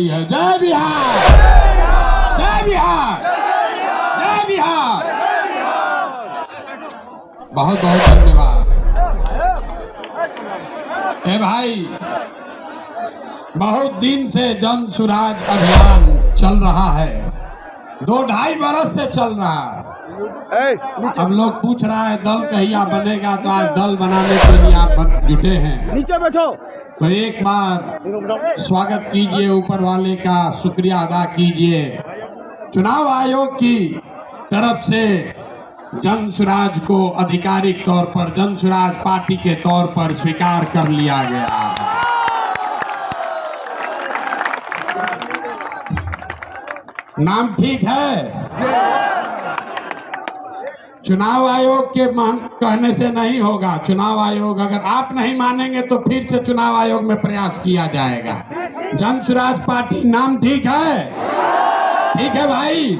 रही है। जय बिहार, जय बिहार, जय बिहार। बहुत बहुत धन्यवाद। ए भाई, बहुत दिन से जन सुराज अभियान चल रहा है, 2-2.5 बरस से चल रहा है। अब लोग पूछ रहा है दल कहिया बनेगा, तो आज दल बनाने के लिए आप जुटे हैं। नीचे बैठो। तो एक बार स्वागत कीजिए, ऊपर वाले का शुक्रिया अदा कीजिए। चुनाव आयोग की तरफ से जन सुराज को आधिकारिक तौर पर जन सुराज पार्टी के तौर पर स्वीकार कर लिया गया है। नाम ठीक है? चुनाव आयोग के कहने से नहीं होगा। चुनाव आयोग, अगर आप नहीं मानेंगे तो फिर से चुनाव आयोग में प्रयास किया जाएगा। जन सुराज पार्टी नाम ठीक है? ठीक है भाई,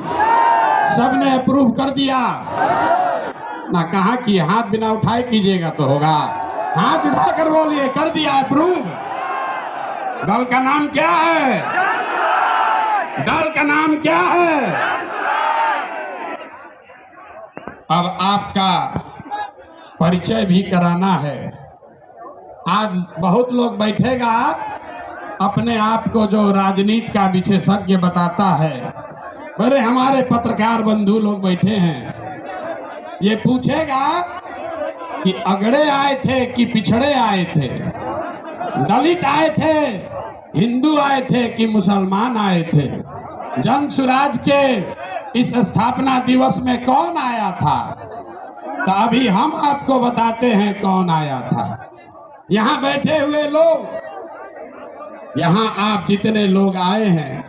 सबने अप्रूव कर दिया ना? कहा कि हाथ बिना उठाए कीजिएगा तो होगा। हाथ उठाकर बोलिए, कर दिया अप्रूव। दल का नाम क्या है? दल का नाम क्या है? अब आपका परिचय भी कराना है। आज बहुत लोग बैठेगा, अपने आप को जो राजनीति का विशेषज्ञ बताता है। अरे हमारे पत्रकार बंधु लोग बैठे हैं, ये पूछेगा कि अगड़े आए थे कि पिछड़े आए थे, दलित आए थे, हिंदू आए थे कि मुसलमान आए थे। जन सुराज के इस स्थापना दिवस में कौन आया था? तो अभी हम आपको बताते हैं कौन आया था। यहाँ बैठे हुए लोग, यहाँ आप जितने लोग आए हैं,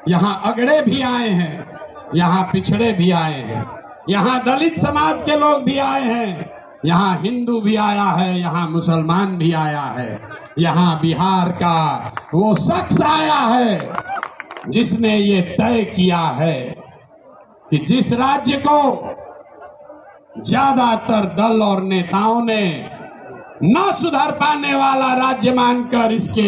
यहाँ अगड़े भी आए हैं, यहाँ पिछड़े भी आए हैं, यहाँ दलित समाज के लोग भी आए हैं, यहाँ हिंदू भी आया है, यहाँ मुसलमान भी आया है, यहाँ बिहार का वो शख्स आया है जिसने ये तय किया है कि जिस राज्य को ज्यादातर दल और नेताओं ने न सुधर पाने वाला राज्य मानकर इसके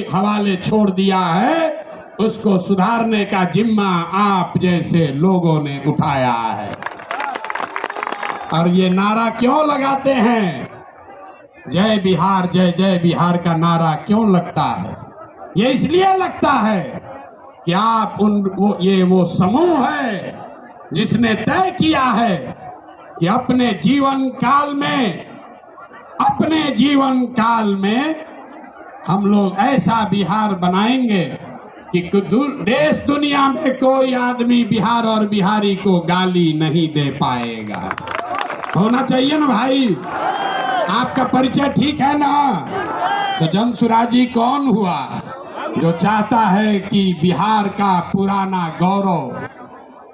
हवाले छोड़ दिया है, उसको सुधारने का जिम्मा आप जैसे लोगों ने उठाया है। और ये नारा क्यों लगाते हैं? जय बिहार, जय जय बिहार का नारा क्यों लगता है? ये इसलिए लगता है कि आप वो समूह है जिसने तय किया है कि अपने जीवन काल में हम लोग ऐसा बिहार बनाएंगे कि देश दुनिया में कोई आदमी बिहार और बिहारी को गाली नहीं दे पाएगा। होना चाहिए ना भाई? आपका परिचय ठीक है ना? तो जन सुराजी कौन हुआ? जो चाहता है कि बिहार का पुराना गौरव,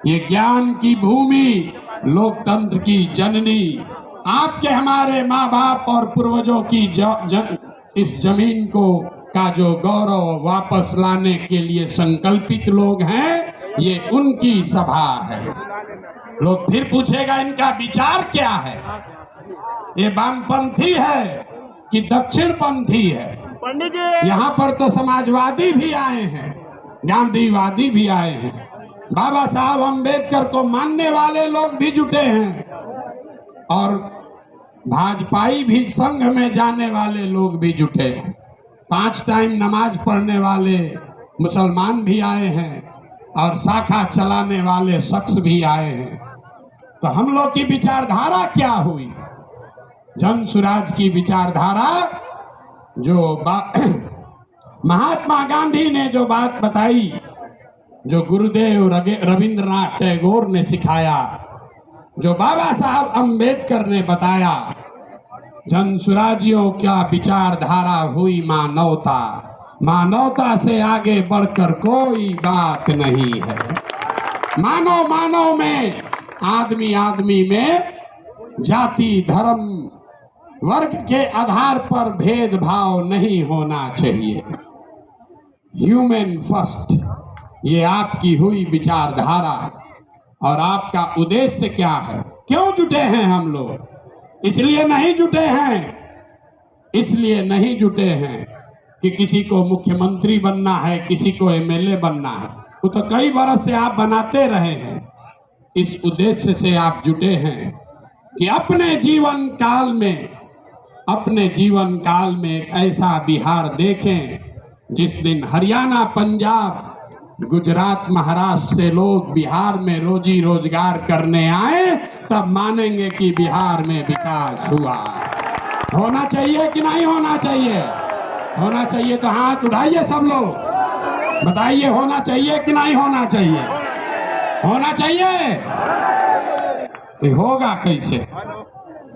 ये ज्ञान की भूमि, लोकतंत्र की जननी, आपके हमारे माँ बाप और पूर्वजों की इस जमीन को का जो गौरव वापस लाने के लिए संकल्पित लोग हैं, ये उनकी सभा है। लोग फिर पूछेगा इनका विचार क्या है? ये वामपंथी है कि दक्षिणपंथी है? पंडित जी, यहाँ पर तो समाजवादी भी आए हैं, गांधीवादी भी आए हैं, बाबा साहब अम्बेडकर को मानने वाले लोग भी जुटे हैं, और भाजपाई भी संघ में जाने वाले लोग भी जुटे हैं। 5 टाइम नमाज पढ़ने वाले मुसलमान भी आए हैं, और शाखा चलाने वाले शख्स भी आए हैं। तो हम लोग की विचारधारा क्या हुई? जन सुराज की विचारधारा जो महात्मा गांधी ने जो बात बताई, जो गुरुदेव रविंद्रनाथ टैगोर ने सिखाया, जो बाबा साहब अम्बेडकर ने बताया, जन सुराजियों क्या विचारधारा हुई मानवता। मानवता से आगे बढ़कर कोई बात नहीं है। मानव मानव में, आदमी आदमी में, जाति धर्म वर्ग के आधार पर भेदभाव नहीं होना चाहिए। ह्यूमन फर्स्ट, ये आपकी हुई विचारधारा। और आपका उद्देश्य क्या है? क्यों जुटे हैं हम लोग? इसलिए नहीं जुटे हैं कि किसी को मुख्यमंत्री बनना है, किसी को एमएलए बनना है। वो तो कई बरस से आप बनाते रहे हैं। इस उद्देश्य से आप जुटे हैं कि अपने जीवन काल में एक ऐसा बिहार देखें जिस दिन हरियाणा, पंजाब, गुजरात, महाराष्ट्र से लोग बिहार में रोजी रोजगार करने आए, तब मानेंगे कि बिहार में विकास हुआ। होना चाहिए कि नहीं होना चाहिए? होना चाहिए तो हाथ उठाइए सब लोग, बताइए होना चाहिए कि नहीं होना चाहिए? होना चाहिए। तो होगा कैसे?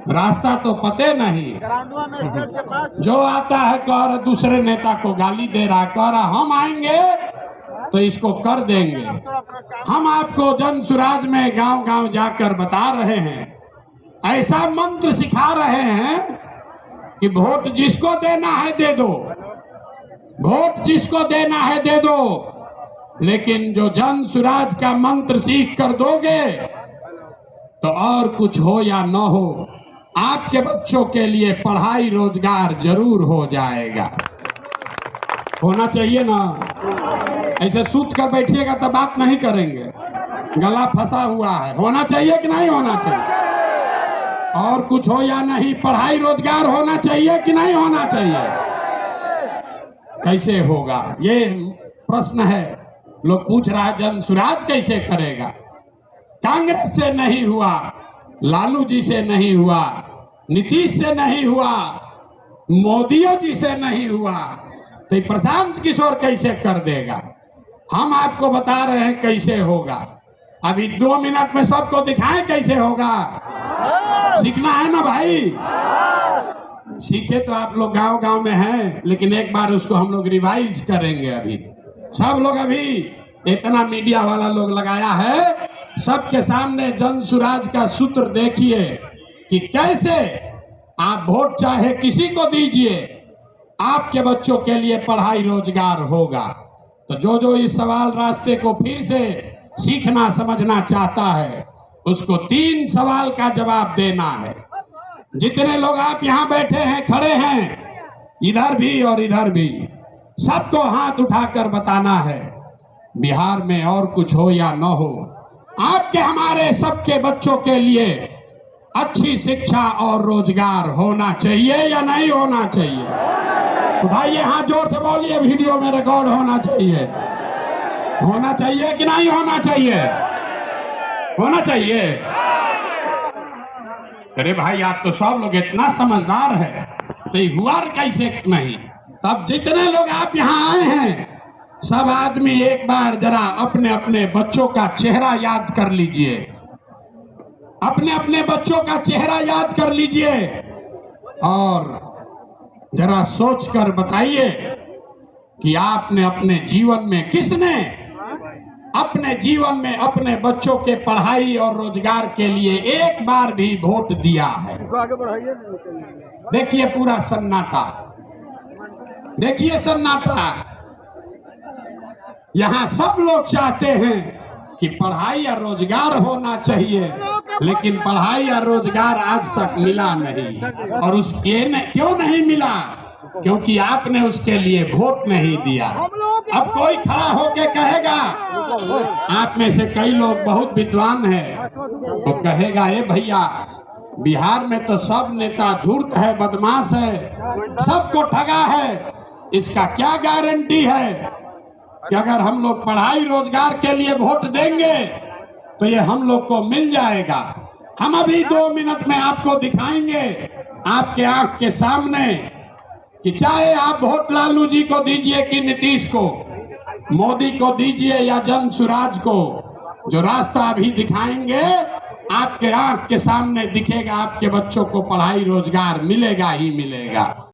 रास्ता तो पते नहीं। जो आता है कह रहा दूसरे नेता को गाली दे रहा, कह रहा हम आएंगे तो इसको कर देंगे। हम आपको जन सुराज में गांव गांव जाकर बता रहे हैं, ऐसा मंत्र सिखा रहे हैं कि वोट जिसको देना है दे दो, वोट जिसको देना है दे दो, लेकिन जो जन सुराज का मंत्र सीख कर दोगे तो और कुछ हो या न हो, आपके बच्चों के लिए पढ़ाई रोजगार जरूर हो जाएगा। होना चाहिए ना? ऐसे सूत कर बैठिएगा तो बात नहीं करेंगे, गला फंसा हुआ है। होना चाहिए कि नहीं होना चाहिए? और कुछ हो या नहीं, पढ़ाई रोजगार होना चाहिए कि नहीं होना चाहिए? कैसे होगा ये प्रश्न है। लोग पूछ रहा है जन सुराज कैसे करेगा? कांग्रेस से नहीं हुआ, लालू जी से नहीं हुआ, नीतीश से नहीं हुआ, मोदी जी से नहीं हुआ, तो प्रशांत किशोर कैसे कर देगा? हम आपको बता रहे हैं कैसे होगा। अभी 2 मिनट में सबको दिखाएं कैसे होगा। सीखना है ना भाई? सीखे तो आप लोग गांव गांव में हैं, लेकिन एक बार उसको हम लोग रिवाइज करेंगे। अभी सब लोग, अभी इतना मीडिया वाला लोग लगाया है, सबके सामने जन सुराज का सूत्र देखिए कि कैसे आप वोट चाहे किसी को दीजिए, आपके बच्चों के लिए पढ़ाई रोजगार होगा। तो जो जो इस सवाल रास्ते को फिर से सीखना समझना चाहता है, उसको 3 सवाल का जवाब देना है। जितने लोग आप यहाँ बैठे हैं, खड़े हैं, इधर भी और इधर भी, सबको हाथ उठाकर बताना है बिहार में और कुछ हो या न हो, आपके हमारे सबके बच्चों के लिए अच्छी शिक्षा और रोजगार होना चाहिए या नहीं होना चाहिए? उठाइए हाथ, जोर से बोलिए, वीडियो में रिकॉर्ड होना चाहिए। होना चाहिए कि नहीं होना चाहिए? होना चाहिए। अरे भाई आप तो सब लोग इतना समझदार है, तो हुआ कैसे नहीं? तब जितने लोग आप यहाँ आए हैं, सब आदमी एक बार जरा अपने अपने बच्चों का चेहरा याद कर लीजिए, अपने अपने बच्चों का चेहरा याद कर लीजिए और जरा सोच कर बताइए कि आपने अपने जीवन में, किसने अपने जीवन में अपने बच्चों के पढ़ाई और रोजगार के लिए एक बार भी वोट दिया है? देखिए पूरा सन्नाटा, देखिए सन्नाटा। यहाँ सब लोग चाहते हैं कि पढ़ाई और रोजगार होना चाहिए, लेकिन पढ़ाई और रोजगार आज तक मिला नहीं। और उसके क्यों नहीं मिला? क्योंकि आपने उसके लिए वोट नहीं दिया। अब कोई खड़ा होके कहेगा, आप में से कई लोग बहुत विद्वान हैं, तो कहेगा ए भैया बिहार में तो सब नेता धूर्त है, बदमाश है, सबको ठगा है। इसका क्या गारंटी है कि अगर हम लोग पढ़ाई रोजगार के लिए वोट देंगे तो ये हम लोग को मिल जाएगा? हम अभी 2 मिनट में आपको दिखाएंगे, आपके आंख के सामने, कि चाहे आप वोट लालू जी को दीजिए कि नीतीश को, मोदी को दीजिए या जन सुराज को, जो रास्ता अभी दिखाएंगे आपके आंख के सामने दिखेगा, आपके बच्चों को पढ़ाई रोजगार मिलेगा ही मिलेगा।